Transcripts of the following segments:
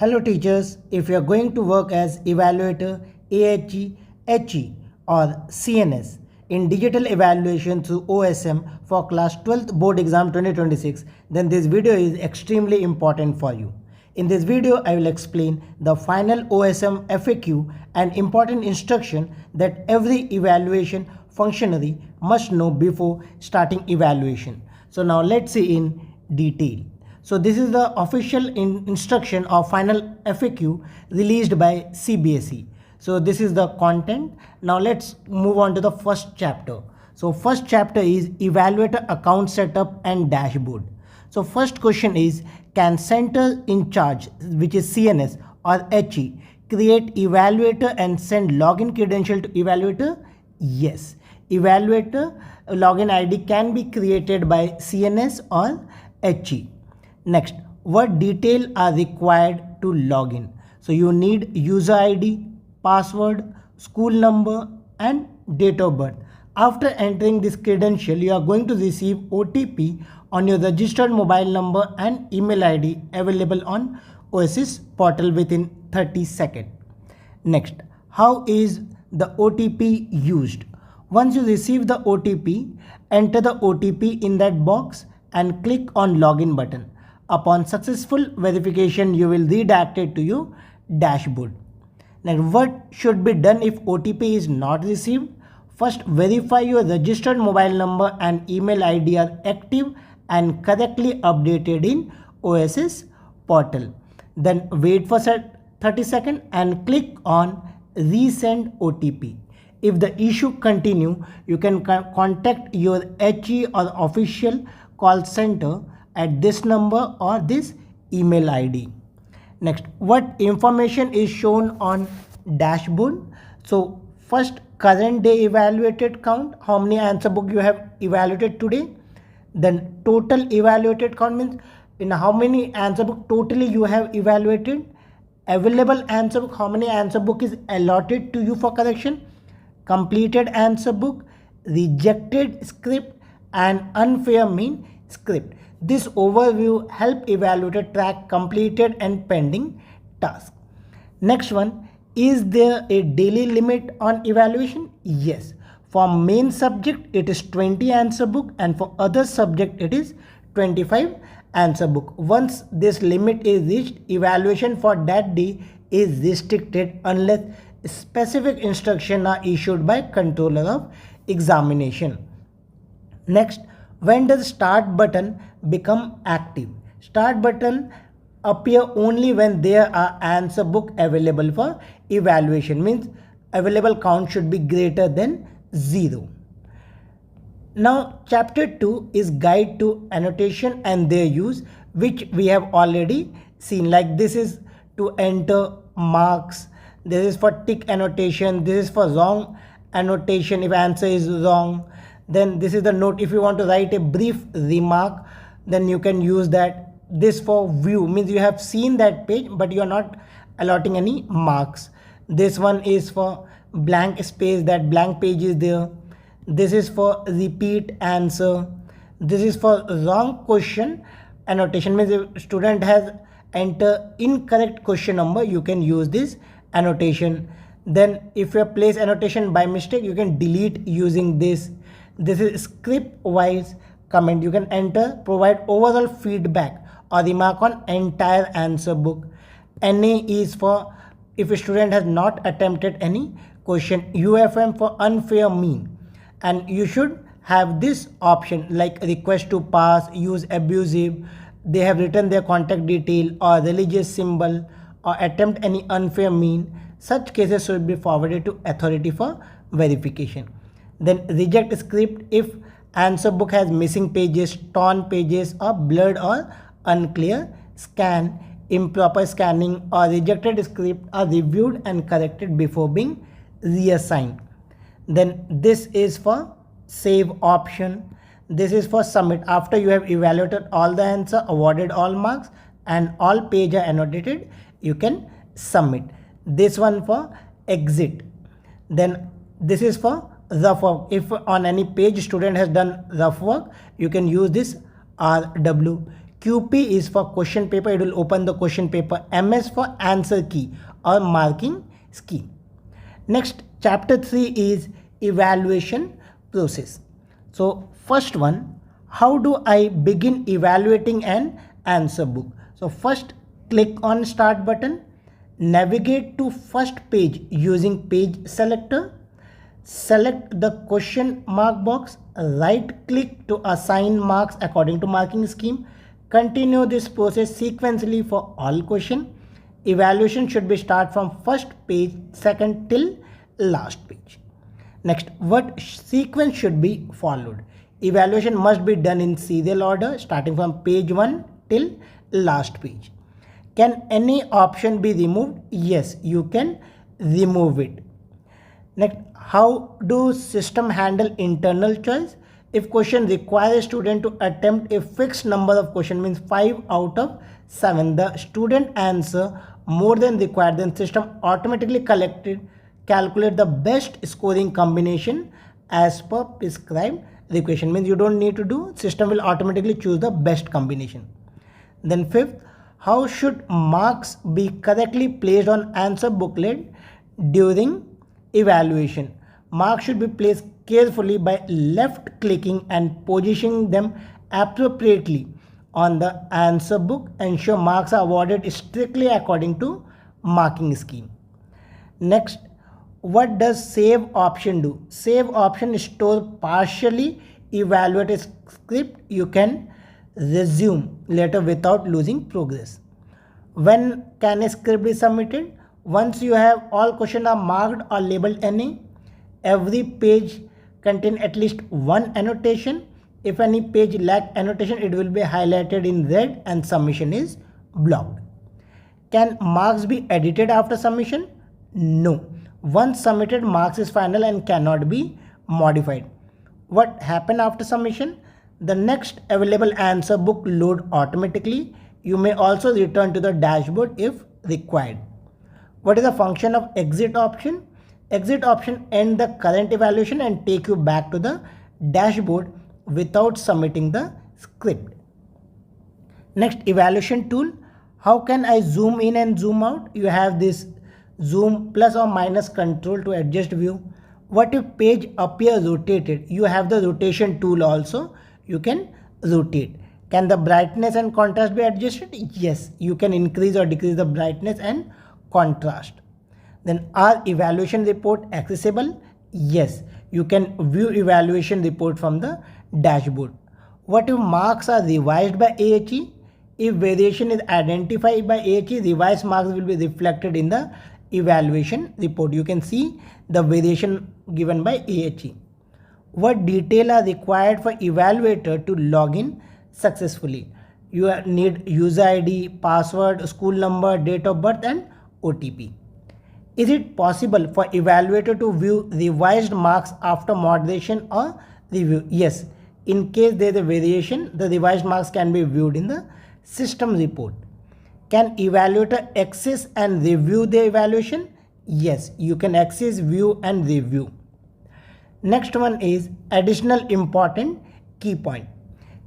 Hello teachers, if you are going to work as Evaluator, AHE, HE or CNS in Digital Evaluation through OSM for class 12th board exam 2026, then this video is extremely important for you. In this video, I will explain the final OSM FAQ and important instruction that every evaluation functionary must know before starting evaluation. So now let's see in detail. So this is the official instruction of final FAQ released by CBSE. So this is the content. Now let's move on to the first chapter. So first chapter is Evaluator account setup and dashboard. So first question is, can center in charge, which is CNS or HE, create evaluator and send login credential to evaluator? Yes. Evaluator login ID can be created by CNS or HE. Next, what details are required to log in? So you need user ID, password, school number and date of birth. After entering this credential, you are going to receive OTP on your registered mobile number and email ID available on OSS portal within 30 seconds. Next, how is the OTP used? Once you receive the OTP, enter the OTP in that box and click on login button. Upon successful verification, you will redirect it to your dashboard. Now, what should be done if OTP is not received? First, verify your registered mobile number and email ID are active and correctly updated in OSS portal. Then wait for 30 seconds and click on resend OTP. If the issue continue, you can contact your HE or official call center at this number or this email ID. Next, what information is shown on dashboard? So first, current day evaluated count, how many answer book you have evaluated today. Then total evaluated count means in how many answer book totally you have evaluated. Available answer book, how many answer book is allotted to you for correction. Completed answer book, rejected script and unfair mean script. This overview help evaluator track completed and pending tasks. Next one, is there a daily limit on evaluation? Yes. For main subject it is 20 answer book and for other subject it is 25 answer book. Once this limit is reached, evaluation for that day is restricted unless specific instructions are issued by controller of examination. Next, when does start button become active? Start button appear only when there are answer book available for evaluation, means available count should be greater than 0. Now chapter 2 is guide to annotation and their use, which we have already seen. Like this is to enter marks, this is for tick annotation, this is for wrong annotation if answer is wrong. Then this is the note, if you want to write a brief remark, then you can use that. This for view means you have seen that page but you are not allotting any marks. This one is for blank space, that blank page is there. This is for repeat answer. This is for wrong question annotation, means if student has enter incorrect question number, you can use this annotation. Then if you place annotation by mistake, you can delete using this. This is script wise comment. You can enter, provide overall feedback or remark on entire answer book. NA is for if a student has not attempted any question. UFM for unfair mean, and you should have this option like request to pass, use abusive, they have written their contact detail or religious symbol or attempt any unfair mean. Such cases should be forwarded to authority for verification. Then reject script if answer book has missing pages, torn pages or blurred or unclear scan, improper scanning or rejected script are reviewed and corrected before being reassigned. Then this is for save option. This is for submit. After you have evaluated all the answer, awarded all marks and all page are annotated, you can submit. This one for exit. Then this is for rough work. If on any page student has done rough work, you can use this RW. QP is for question paper, it will open the question paper. MS for answer key or marking scheme. Next, chapter 3 is evaluation process. So first one, how do I begin evaluating an answer book? So first, click on start button, navigate to first page using page selector, select the question mark box, right click to assign marks according to marking scheme. Continue this process sequentially for all questions. Evaluation should be start from first page, second till last page. Next, what sequence should be followed? Evaluation must be done in serial order starting from page 1 till last page. Can any option be removed? Yes, you can remove it. Next, how do system handle internal choice? If question requires a student to attempt a fixed number of questions, means 5 out of 7, the student answer more than required, then system automatically calculate the best scoring combination as per prescribed equation. Means you don't need to do, system will automatically choose the best combination. Then fifth, how should marks be correctly placed on answer booklet during evaluation? Marks should be placed carefully by left clicking and positioning them appropriately on the answer book. Ensure marks are awarded strictly according to marking scheme. Next, what does save option do? Save option store partially evaluated script. You can resume later without losing progress. When can a script be submitted? Once you have all questions are marked or labeled any, every page contain at least one annotation. If any page lack annotation, it will be highlighted in red and submission is blocked. Can marks be edited after submission? No. Once submitted, marks is final and cannot be modified. What happened after submission? The next available answer book load automatically. You may also return to the dashboard if required. What is the function of exit option? Exit option end the current evaluation and take you back to the dashboard without submitting the script. Next, evaluation tool. How can I zoom in and zoom out? You have this zoom plus or minus control to adjust view. What if page appears rotated? You have the rotation tool also. You can rotate. Can the brightness and contrast be adjusted? Yes, you can increase or decrease the brightness and contrast. Then, are evaluation report accessible? Yes, you can view evaluation report from the dashboard. What if marks are revised by AHE? If variation is identified by AHE, revised marks will be reflected in the evaluation report. You can see the variation given by AHE. What detail are required for evaluator to log in successfully? You need user ID, password, school number, date of birth and OTP. Is it possible for evaluator to view revised marks after moderation or review? Yes. In case there is a variation, the revised marks can be viewed in the system report. Can evaluator access and review the evaluation? Yes, you can access, view and review. Next one is additional important key point.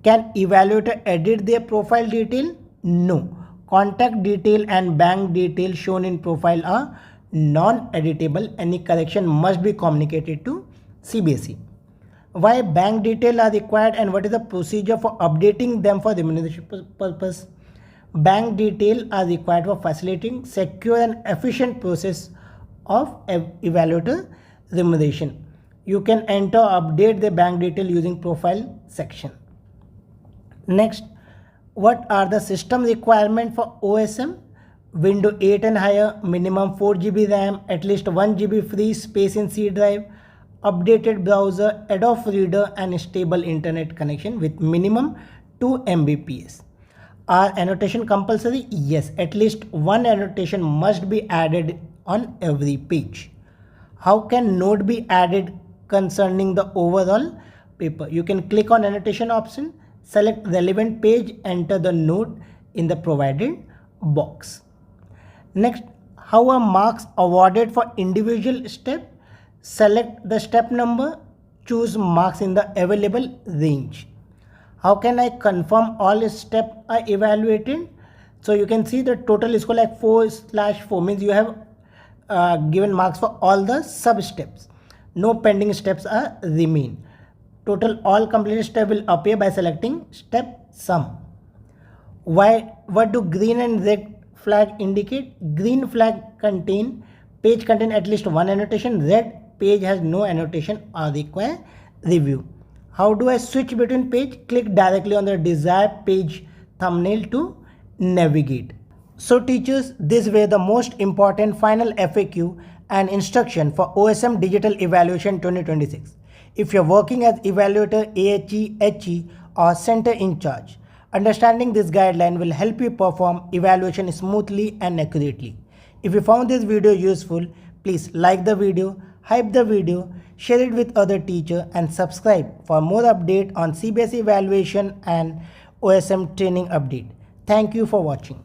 Can evaluator edit their profile detail? No. Contact detail and bank detail shown in profile are non-editable. Any correction must be communicated to CBSE. Why bank detail are required and what is the procedure for updating them for remuneration purpose? Bank detail are required for facilitating secure and efficient process of evaluator remuneration. You can enter or update the bank detail using profile section. Next, what are the system requirement for OSM? Windows 8 and higher, minimum 4 GB RAM, at least 1 GB free space in C drive, updated browser, Adobe Reader and stable internet connection with minimum 2 Mbps. Are annotation compulsory? Yes, at least one annotation must be added on every page. How can note be added concerning the overall paper? You can click on annotation option, select relevant page, enter the note in the provided box. Next, how are marks awarded for individual step? Select the step number, choose marks in the available range. How can I confirm all steps are evaluated? So you can see the total score like 4/4 means you have given marks for all the sub steps. No pending steps are remain. Total all completed steps will appear by selecting step sum. What do green and red flag indicate? Green flag page contain at least one annotation. Red page has no annotation or require review. How do I switch between page? Click directly on the desired page thumbnail to navigate. So teachers, these were the most important final FAQ and instruction for OSM Digital Evaluation 2026. If you're working as evaluator, AHE, HE or center in charge, understanding this guideline will help you perform evaluation smoothly and accurately. If you found this video useful, please like the video, hype the video, share it with other teachers and subscribe for more update on CBSE evaluation and OSM training update. Thank you for watching.